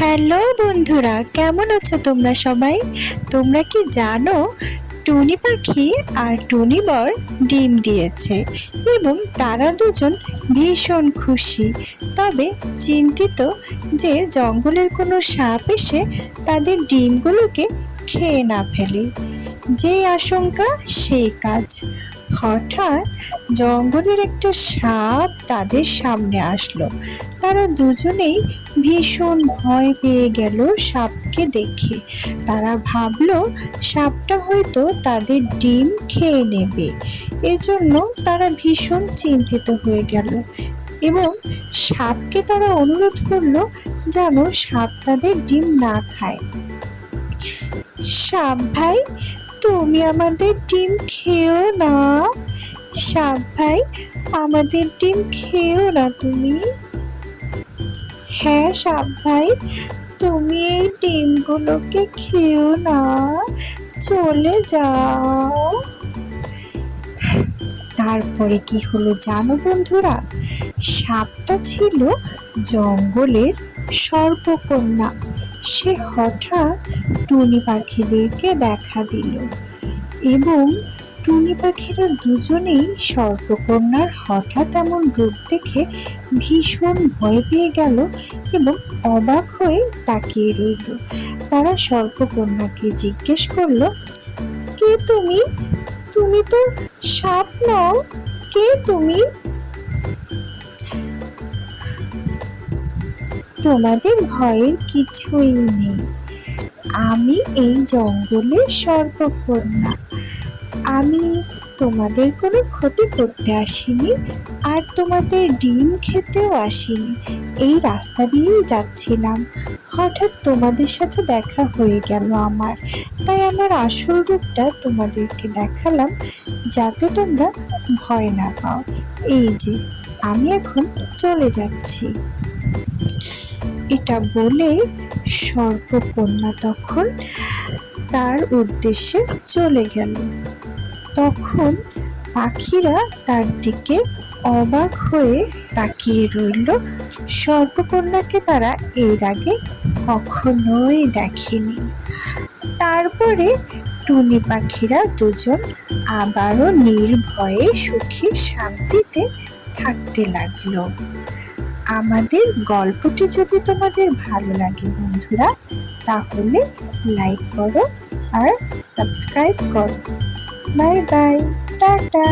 Hello বন্ধুরা, কেমন আছো তোমরা সবাই? তোমরা কি জানো টুনি পাখি আর টুনি বর ডিম দিয়েছে এবং তারা দুজন ভীষণ খুশি, তবে চিন্তিত যে জঙ্গলের কোনো সাপ এসে তাদের ডিমগুলোকে খেয়ে না ফেলে। যেই আশঙ্কা সেই কাজ। হঠাৎ জঙ্গলের একটা সাপ তাদের সামনে আসলো। তারা দুজনেই ভীষণ ভয় পেয়ে গেল সাপকে দেখে। তারা ভাবলো সাপটা হয়তো তাদের ডিম খেয়ে নেবে, এজন্য তারা ভীষণ চিন্তিত হয়ে গেল এবং সাপকে তারা অনুরোধ করলো যেন সাপ তাদের ডিম না খায়। সাপ ভাই, তুমি আমাদের ডিম খেও না। সাপ ভাই, আমাদের ডিম খেও না তুমি। হ্যাঁ সাপ ভাই, তুমি এই ডিমগুলোকে খেও না, চলে যাও। তারপরে কি হলো জানো বন্ধুরা? সাপটা ছিল জঙ্গলের সর্পকন্যা। সে হঠাৎ টুনি পাখিদেরকে দেখা দিল এবং টুনি পাখিরা দুজনেই সর্পকন্যার হঠাৎ এমন রূপ দেখে ভীষণ ভয় পেয়ে গেল এবং অবাক হয়ে তাকিয়ে রইল। তারা সর্পকন্যাকে জিজ্ঞেস করলো, কে তুমি? তুমি তো সাপ নও, কে তুমি? তোমাদের ভয়ের কিছুই নেই, আমি এই জঙ্গলের সর্পকন্যা। আমি তোমাদের কোনো ক্ষতি করতে আসিনি, আর তোমাদের ডিম খেতেও আসিনি। এই রাস্তা দিয়েই যাচ্ছিলাম, হঠাৎ তোমাদের সাথে দেখা হয়ে গেল আমার, তাই আমার আসল রূপটা তোমাদেরকে দেখালাম যাতে তোমরা ভয় না পাও। এই যে আমি এখন চলে যাচ্ছি। এটা বলে সর্পকন্যা তখন তার উদ্দেশ্যে চলে গেল। তখন পাখিরা তার দিকে অবাক হয়ে তাকিয়ে রইল। সর্পকন্যাকে তারা এর আগে কখনোই দেখেনি। তারপরে টুনি পাখিরা দুজন আবারও নির্ভয়ে সুখে শান্তিতে থাকতে লাগলো। আমাদের গল্পটি যদি তোমাদের ভালো লাগে বন্ধুরা, তাহলে লাইক করো আর সাবস্ক্রাইব করো। Bye bye, tata.